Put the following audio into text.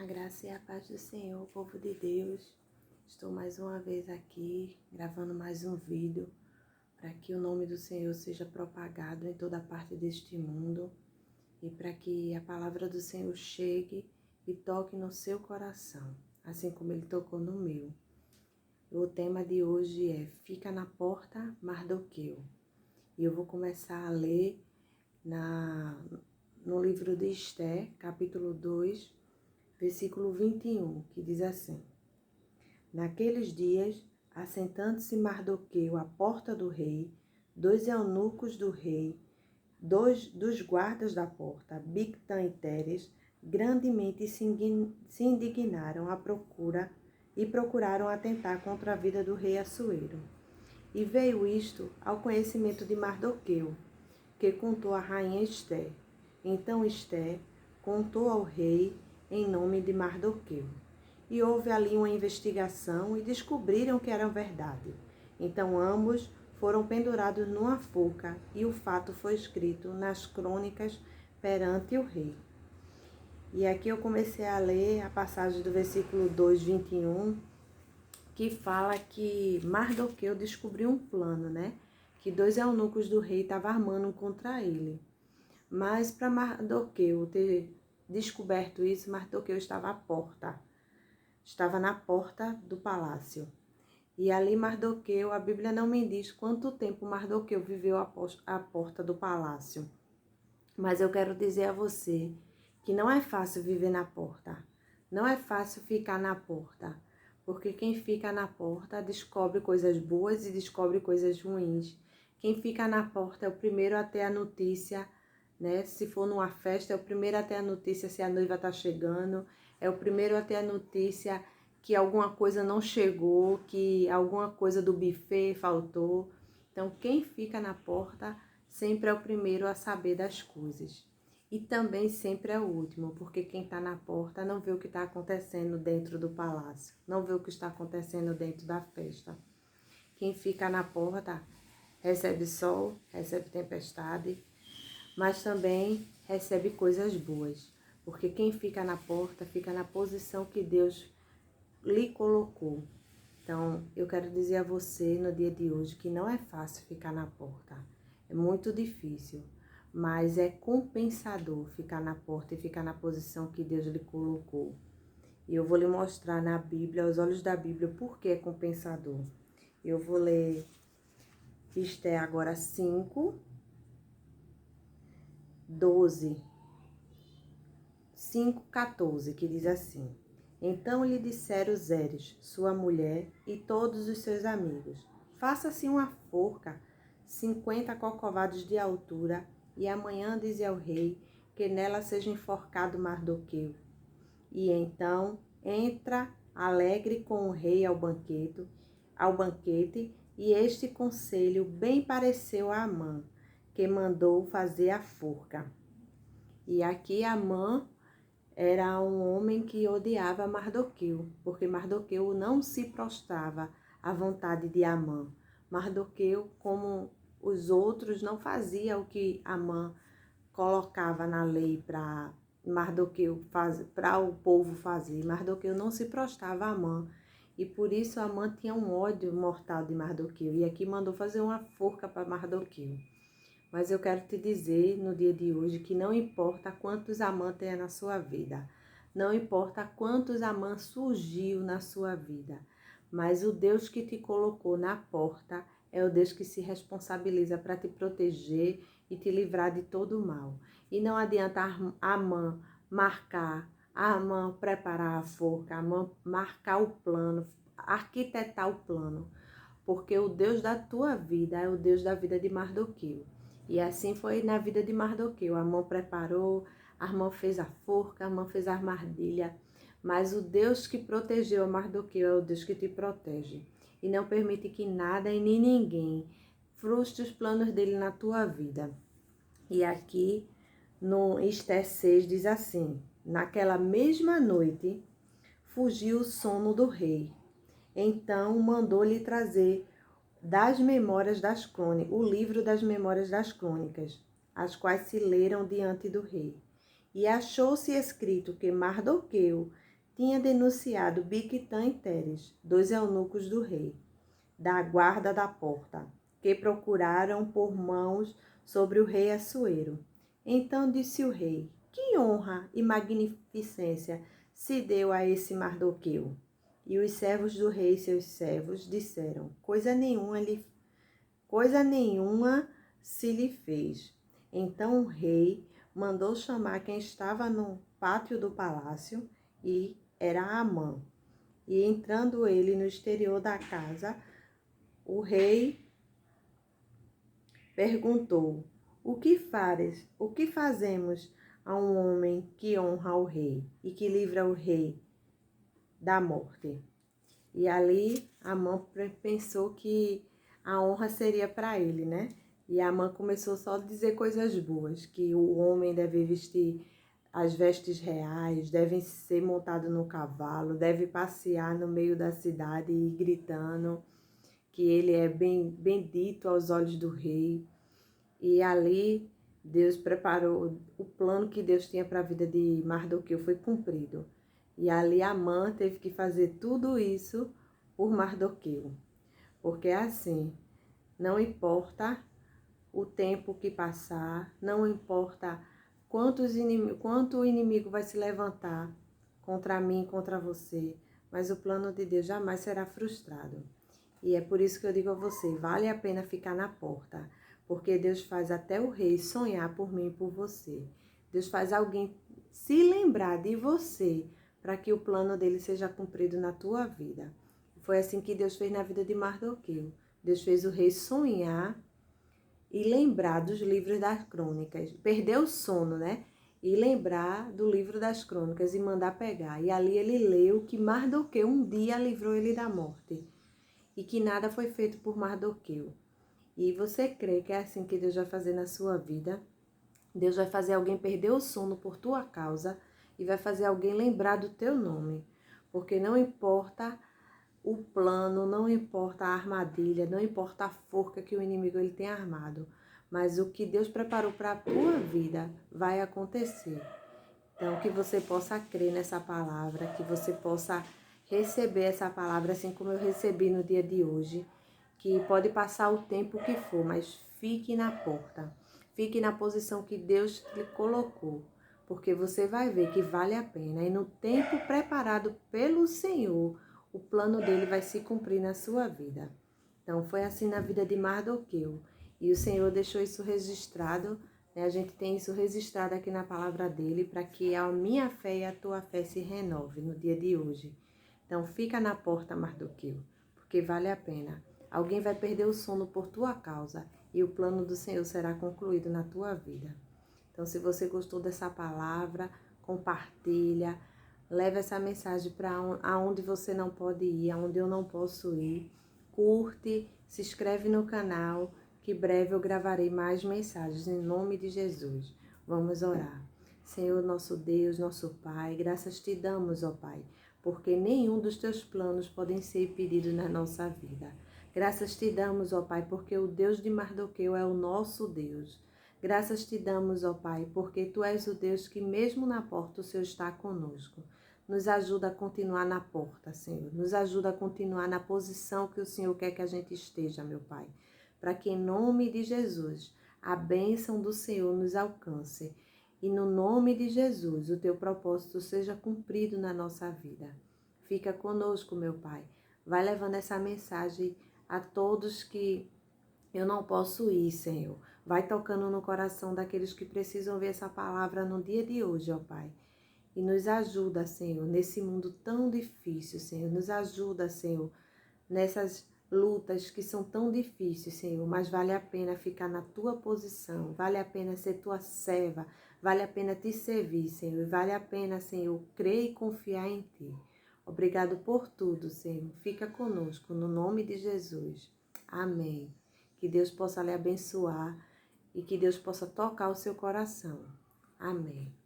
A graça e a paz do Senhor, povo de Deus. Estou mais uma vez aqui, gravando mais um vídeo, para que o nome do Senhor seja propagado em toda parte deste mundo e para que a palavra do Senhor chegue e toque no seu coração, assim como ele tocou no meu. O tema de hoje é Fica na Porta, Mardoqueu. E eu vou começar a ler no livro de Esther, capítulo 2, versículo 21, que diz assim: Naqueles dias, assentando-se Mardoqueu à porta do rei, 2 eunucos do rei, 2 dos guardas da porta, Bigtan e Teres, grandemente se indignaram e procuraram atentar contra a vida do rei Assuero. E veio isto ao conhecimento de Mardoqueu, que contou a rainha Esther. Então Esther contou ao rei em nome de Mardoqueu. E houve ali uma investigação e descobriram que era verdade. Então ambos foram pendurados numa forca e o fato foi escrito nas crônicas perante o rei. E aqui eu comecei a ler a passagem do versículo 2, 21, que fala que Mardoqueu descobriu um plano, né? Que 2 eunucos do rei estavam armando contra ele. Mas para Mardoqueu ter descoberto isso, Mardoqueu estava à porta. Estava na porta do palácio. E ali Mardoqueu, a Bíblia não me diz quanto tempo Mardoqueu viveu à porta do palácio. Mas eu quero dizer a você que não é fácil viver na porta. Não é fácil ficar na porta. Porque quem fica na porta descobre coisas boas e descobre coisas ruins. Quem fica na porta é o primeiro a ter a notícia, né? Se for numa festa, é o primeiro a ter a notícia se a noiva está chegando. É o primeiro a ter a notícia que alguma coisa não chegou, que alguma coisa do buffet faltou. Então, quem fica na porta sempre é o primeiro a saber das coisas. E também sempre é o último, porque quem está na porta não vê o que está acontecendo dentro do palácio, não vê o que está acontecendo dentro da festa. Quem fica na porta recebe sol, recebe tempestade, mas também recebe coisas boas, porque quem fica na porta fica na posição que Deus lhe colocou. Então, eu quero dizer a você no dia de hoje que não é fácil ficar na porta, é muito difícil, mas é compensador ficar na porta e ficar na posição que Deus lhe colocou. E eu vou lhe mostrar na Bíblia, aos olhos da Bíblia, por que é compensador. Eu vou ler Esther agora 5, 12, 5, 14, que diz assim: Então lhe disseram Zeres, sua mulher, e todos os seus amigos: Faça-se uma forca, 50 corcovados de altura, e amanhã dize ao rei que nela seja enforcado Mardoqueu. E então entra alegre com o rei ao banquete, e este conselho bem pareceu a Amã, que mandou fazer a forca. E aqui Amã era um homem que odiava Mardoqueu, porque Mardoqueu não se prostrava à vontade de Amã. Mardoqueu, como os outros, não fazia o que Amã colocava na lei para Mardoqueu para o povo fazer. Mardoqueu não se prostrava a Amã, e por isso Amã tinha um ódio mortal de Mardoqueu, e aqui mandou fazer uma forca para Mardoqueu. Mas eu quero te dizer no dia de hoje que não importa quantos Amã tenha na sua vida, não importa quantos Amã surgiu na sua vida, mas o Deus que te colocou na porta é o Deus que se responsabiliza para te proteger e te livrar de todo o mal. E não adianta Amã marcar, Amã preparar a forca, Amã marcar o plano, arquitetar o plano, porque o Deus da tua vida é o Deus da vida de Mardoqueu. E assim foi na vida de Mardoqueu. Amã preparou, Amã fez a forca, Amã fez a armadilha. Mas o Deus que protegeu a Mardoqueu é o Deus que te protege. E não permite que nada e nem ninguém frustre os planos dele na tua vida. E aqui no Esther 6 diz assim: Naquela mesma noite fugiu o sono do rei. Então mandou-lhe trazer das memórias das crônicas, o livro das memórias das crônicas, as quais se leram diante do rei. E achou-se escrito que Mardoqueu tinha denunciado Bigtã e Teres, 2 eunucos do rei, da guarda da porta, que procuraram por mãos sobre o rei Assuero. Então disse o rei: que honra e magnificência se deu a esse Mardoqueu? E os servos do rei, seus servos, disseram: coisa nenhuma se lhe fez. Então o rei mandou chamar quem estava no pátio do palácio, e era Amã. E entrando ele no exterior da casa, o rei perguntou: o que fazemos a um homem que honra o rei e que livra o rei da morte? E ali Amã pensou que a honra seria para ele, né? E Amã começou só a dizer coisas boas, que o homem deve vestir as vestes reais, deve ser montado no cavalo, deve passear no meio da cidade e ir gritando que ele é bendito aos olhos do rei. E ali Deus preparou, o plano que Deus tinha para a vida de Mardoqueu foi cumprido. E ali Amã teve que fazer tudo isso por Mardoqueu. Porque é assim, não importa o tempo que passar, não importa quanto o inimigo vai se levantar contra mim, contra você, mas o plano de Deus jamais será frustrado. E é por isso que eu digo a você, vale a pena ficar na porta, porque Deus faz até o rei sonhar por mim e por você. Deus faz alguém se lembrar de você para que o plano dele seja cumprido na tua vida. Foi assim que Deus fez na vida de Mardoqueu. Deus fez o rei sonhar e lembrar dos livros das crônicas. Perder o sono, né? E lembrar do livro das crônicas e mandar pegar. E ali ele leu que Mardoqueu um dia livrou ele da morte. E que nada foi feito por Mardoqueu. E você crê que é assim que Deus vai fazer na sua vida? Deus vai fazer alguém perder o sono por tua causa e vai fazer alguém lembrar do teu nome. Porque não importa o plano, não importa a armadilha, não importa a forca que o inimigo ele tem armado, mas o que Deus preparou para a tua vida vai acontecer. Então, que você possa crer nessa palavra, que você possa receber essa palavra assim como eu recebi no dia de hoje, que pode passar o tempo que for, mas fique na porta, fique na posição que Deus lhe colocou, porque você vai ver que vale a pena e no tempo preparado pelo Senhor, o plano dele vai se cumprir na sua vida. Então, foi assim na vida de Mardoqueu. E o Senhor deixou isso registrado, né? A gente tem isso registrado aqui na palavra dele, para que a minha fé e a tua fé se renove no dia de hoje. Então, fica na porta, Mardoqueu, porque vale a pena. Alguém vai perder o sono por tua causa e o plano do Senhor será concluído na tua vida. Então, se você gostou dessa palavra, compartilha. Leva essa mensagem para aonde você não pode ir, aonde eu não posso ir. Curte, se inscreve no canal, que breve eu gravarei mais mensagens em nome de Jesus. Vamos orar. Senhor, nosso Deus, nosso Pai, graças te damos, ó Pai, porque nenhum dos teus planos podem ser impedidos na nossa vida. Graças te damos, ó Pai, porque o Deus de Mardoqueu é o nosso Deus. Graças te damos, ó Pai, porque tu és o Deus que mesmo na porta o Senhor está conosco. Nos ajuda a continuar na porta, Senhor. Nos ajuda a continuar na posição que o Senhor quer que a gente esteja, meu Pai. Para que em nome de Jesus a bênção do Senhor nos alcance. E no nome de Jesus o teu propósito seja cumprido na nossa vida. Fica conosco, meu Pai. Vai levando essa mensagem a todos que eu não posso ir, Senhor. Vai tocando no coração daqueles que precisam ver essa palavra no dia de hoje, ó Pai. E nos ajuda, Senhor, nesse mundo tão difícil, Senhor. Nos ajuda, Senhor, nessas lutas que são tão difíceis, Senhor. Mas vale a pena ficar na tua posição. Vale a pena ser tua serva. Vale a pena te servir, Senhor. E vale a pena, Senhor, crer e confiar em ti. Obrigado por tudo, Senhor. Fica conosco, no nome de Jesus. Amém. Que Deus possa lhe abençoar e que Deus possa tocar o seu coração. Amém.